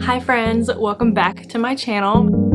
Hi friends, welcome back to my channel.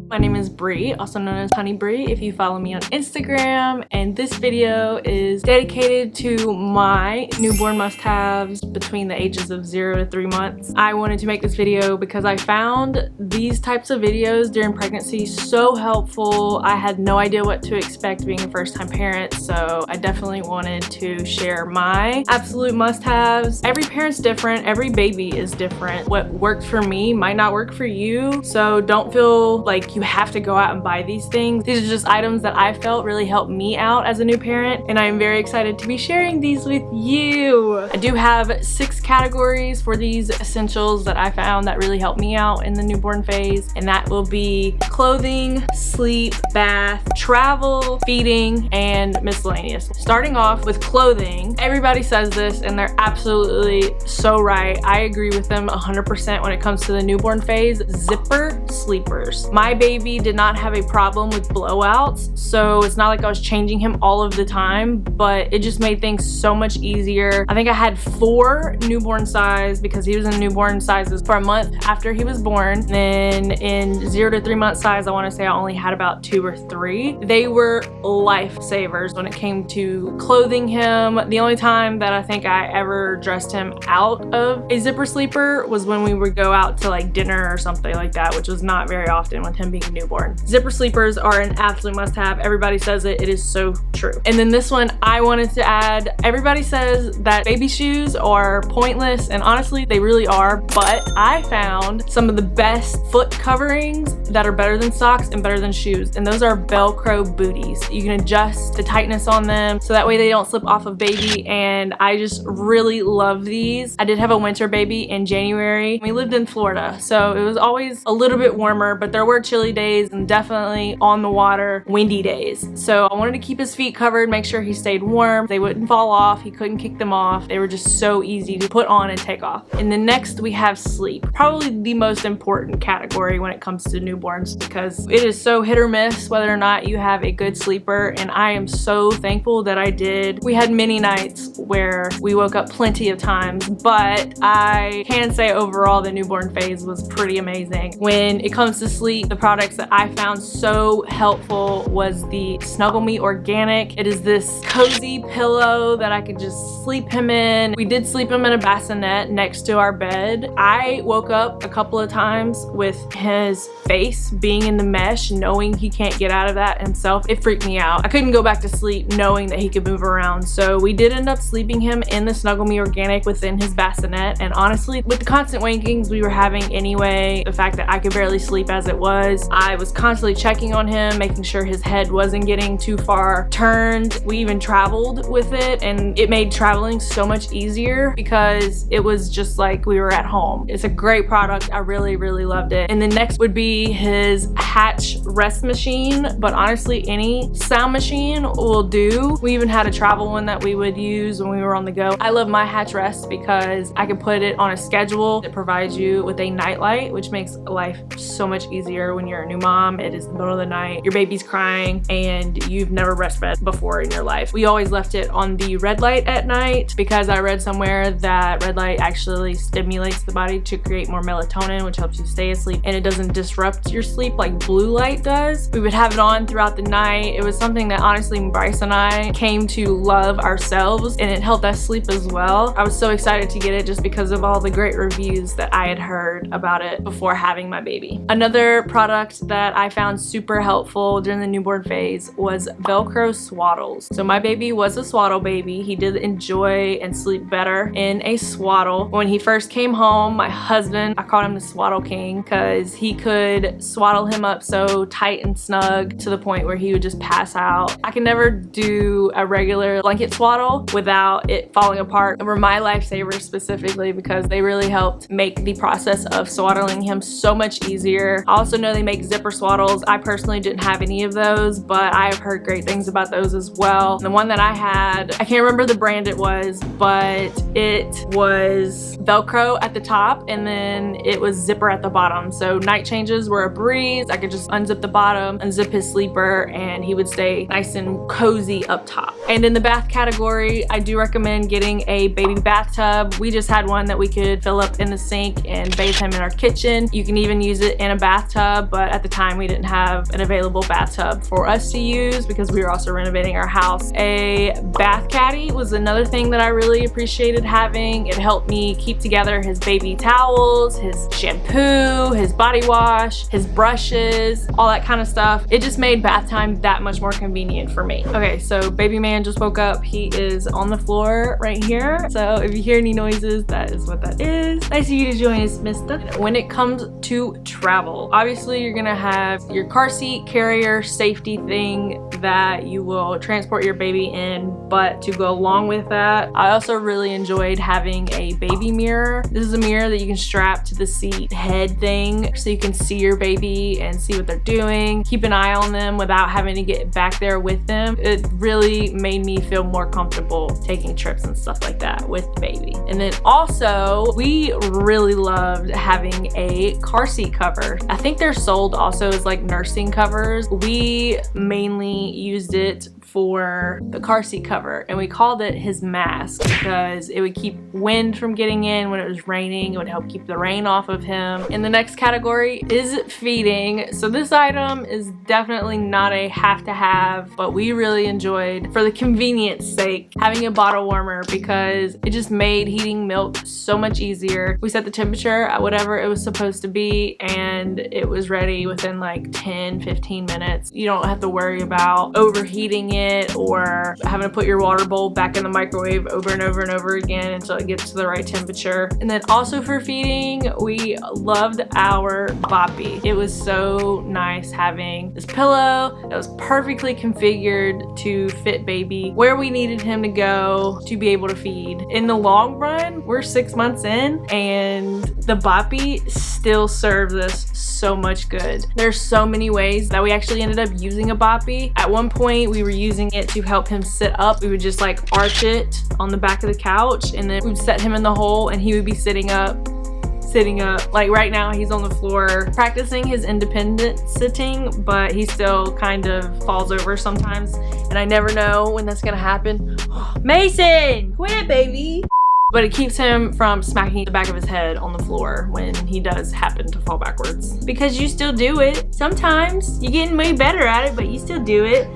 My name is Bree, also known as Honey Bree if you follow me on Instagram, and this video is dedicated to my newborn must-haves between the ages of 0 to 3 months. I wanted to make this video because I found these types of videos during pregnancy so helpful. I had no idea what to expect being a first-time parent, so I definitely wanted to share my absolute must-haves. Every parent's different, every baby is different. What worked for me might not work for you, so don't feel like you have to go out and buy these things. These are just items that I felt really helped me out as a new parent, and I'm very excited to be sharing these with you. I do have 6 categories for these essentials that I found that really helped me out in the newborn phase, and that will be clothing, sleep, bath, travel, feeding, and miscellaneous. Starting off with clothing, everybody says this and they're absolutely so right. I agree with them 100% when it comes to the newborn phase. Zipper sleepers. My baby did not have a problem with blowouts, so it's not like I was changing him all of the time, but it just made things so much easier. I think I had 4 newborn size because he was in newborn sizes for a month after he was born. Then in 0 to 3 month size, I want to say I only had about 2 or 3. They were lifesavers when it came to clothing him. The only time that I think I ever dressed him out of a zipper sleeper was when we would go out to like dinner or something like that, which was not very often with him being newborn. Zipper sleepers are an absolute must-have. Everybody says it. It is so true. And then this one I wanted to add. Everybody says that baby shoes are pointless, and honestly they really are, but I found some of the best foot coverings that are better than socks and better than shoes, and those are Velcro booties. You can adjust the tightness on them so that way they don't slip off of baby, and I just really love these. I did have a winter baby in January. We lived in Florida, so it was always a little bit warmer, but there were chilly days and definitely on the water windy days. So I wanted to keep his feet covered, make sure he stayed warm. They wouldn't fall off. He couldn't kick them off. They were just so easy to put on and take off. And then next we have sleep. Probably the most important category when it comes to newborns because it is so hit or miss whether or not you have a good sleeper, and I am so thankful that I did. We had many nights where we woke up plenty of times, but I can say overall the newborn phase was pretty amazing. When it comes to sleep, the products that I found so helpful was the SnuggleMe Organic. It is this cozy pillow that I could just sleep him in. We did sleep him in a bassinet next to our bed. I woke up a couple of times with his face being in the mesh, knowing he can't get out of that himself. It freaked me out. I couldn't go back to sleep knowing that he could move around. So we did end up sleeping him in the SnuggleMe Organic within his bassinet, and honestly with the constant wankings we were having anyway, the fact that I could barely sleep as it was, I was constantly checking on him, making sure his head wasn't getting too far turned. We even traveled with it, and it made traveling so much easier because it was just like we were at home. It's a great product. I really loved it. And then next would be his Hatch rest machine, but honestly any sound machine will do. We even had a travel one that we would use when we were on the go. I love my Hatch rest because I can put it on a schedule. It provides you with a night light, which makes life so much easier when you're a new mom. It is the middle of the night, your baby's crying, and you've never breastfed before in your life. We always left it on the red light at night because I read somewhere that red light actually stimulates the body to create more melatonin, which helps you stay asleep, and it doesn't disrupt your sleep like blue light does. We would have it on throughout the night. It was something that honestly Bryce and I came to love ourselves, and it helped us sleep as well. I was so excited to get it just because of all the great reviews that I had heard about it before having my baby. Another product that I found super helpful during the newborn phase was Velcro swaddles. So my baby was a swaddle baby. He did enjoy and sleep better in a swaddle. When he first came home, my husband, I called him the swaddle king because he could swaddle him up so tight and snug to the point where he would just pass out. I can never do a regular blanket swaddle without it falling apart. They were my lifesavers specifically because they really helped make the process of swaddling him so much easier. I also know they make make zipper swaddles. I personally didn't have any of those, but I have heard great things about those as well. The one that I had, I can't remember the brand it was, but it was Velcro at the top and then it was zipper at the bottom. So night changes were a breeze. I could just unzip the bottom, unzip his sleeper, and he would stay nice and cozy up top. And in the bath category, I do recommend getting a baby bathtub. We just had one that we could fill up in the sink and bathe him in our kitchen. You can even use it in a bathtub, but at the time we didn't have an available bathtub for us to use because we were also renovating our house. A bath caddy was another thing that I really appreciated having. It helped me keep together his baby towels, his shampoo, his body wash, his brushes, all that kind of stuff. It just made bath time that much more convenient for me. Okay, so baby man just woke up. He is on the floor right here. So if you hear any noises, that is what that is. Nice of you to join us, mister. When it comes to travel, obviously you're gonna have your car seat carrier safety thing that you will transport your baby in, but to go along with that, I also really enjoyed having a baby mirror. This is a mirror that you can strap to the seat head thing so you can see your baby and see what they're doing, keep an eye on them without having to get back there with them. It really made me feel more comfortable taking trips and stuff like that with the baby. And then also, we really loved having a car seat cover. I think they're sold also as like nursing covers. We mainly used it for the car seat cover and we called it his mask because it would keep wind from getting in when it was raining. It would help keep the rain off of him. And the next category is feeding. So this item is definitely not a have to have, but we really enjoyed, for the convenience sake, having a bottle warmer because it just made heating milk so much easier. We set the temperature at whatever it was supposed to be and it was ready within like 10-15 minutes. You don't have to worry about overheating it or having to put your water bowl back in the microwave over and over and over again until it gets to the right temperature. And then also for feeding, we loved our boppy. It was so nice having this pillow that was perfectly configured to fit baby where we needed him to go to be able to feed. In the long run, we're 6 months in and the boppy still serves us so much good. There's so many ways that we actually ended up using a boppy. At one point, we were using it to help him sit up. We would just like arch it on the back of the couch and then we'd set him in the hole and he would be sitting up. Like right now he's on the floor practicing his independent sitting, but he still kind of falls over sometimes and I never know when that's gonna happen. Mason, quit baby. But it keeps him from smacking the back of his head on the floor when he does happen to fall backwards. Because you still do it. Sometimes you're getting way better at it, but you still do it.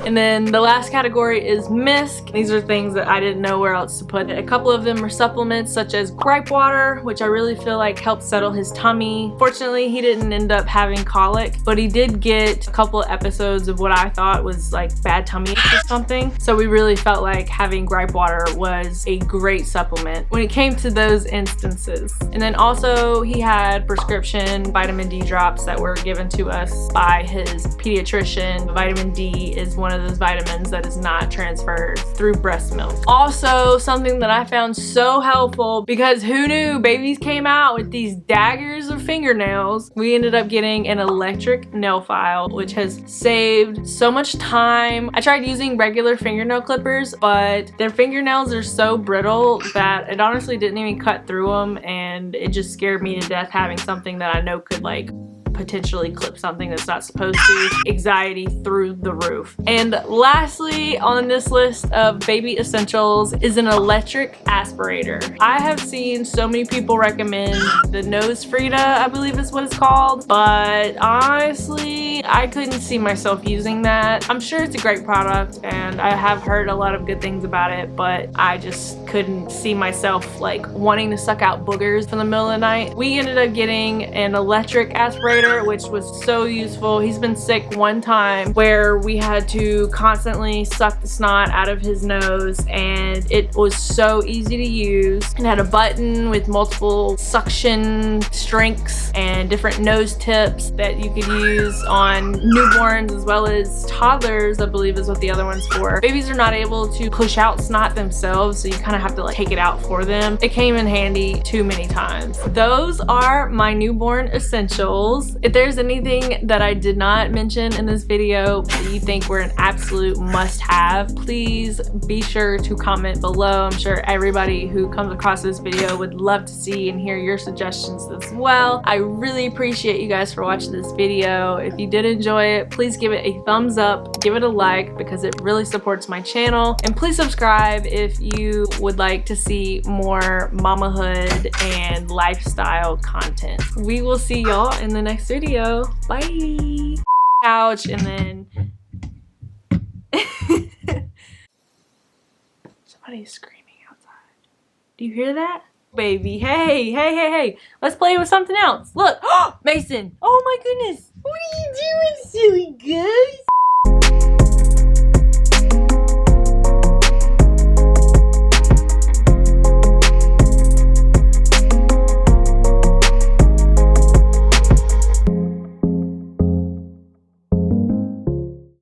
And then the last category is Misc. These are things that I didn't know where else to put it. A couple of them are supplements such as gripe water, which I really feel like helped settle his tummy. Fortunately, he didn't end up having colic, but he did get a couple of episodes of what I thought was like bad tummy aches or something. So we really felt like having gripe water was a great supplement when it came to those instances. And then also he had prescription vitamin D drops that were given to us by his pediatrician. Vitamin D is one of those vitamins that is not transferred through breast milk. Also, something that I found so helpful, because who knew babies came out with these daggers of fingernails. We ended up getting an electric nail file, which has saved so much time. I tried using regular fingernail clippers, but their fingernails are so brittle that it honestly didn't even cut through them, and it just scared me to death having something that I know could like potentially clip something that's not supposed to. Anxiety through the roof. And lastly on this list of baby essentials is an electric aspirator. I have seen so many people recommend the Nose Frida, I believe is what it's called, but honestly I couldn't see myself using that. I'm sure it's a great product and I have heard a lot of good things about it, but I just couldn't see myself like wanting to suck out boogers from the middle of the night. We ended up getting an electric aspirator, which was so useful. He's been sick one time where we had to constantly suck the snot out of his nose, and it was so easy to use. It had a button with multiple suction strengths and different nose tips that you could use on newborns as well as toddlers, I believe is what the other one's for. Babies are not able to push out snot themselves, so you kind of have to like take it out for them. It came in handy too many times. Those are my newborn essentials. If there's anything that I did not mention in this video that you think were an absolute must-have, please be sure to comment below. I'm sure everybody who comes across this video would love to see and hear your suggestions as well. I really appreciate you guys for watching this video. If you did enjoy it, please give it a thumbs up, give it a like, because it really supports my channel. And please subscribe if you would like to see more mamahood and lifestyle content. We will see y'all in the next video. Bye. Couch and then somebody's screaming outside. Do you hear that? Baby, hey. Let's play with something else. Look, Mason. Oh my goodness. What are you doing, silly goose?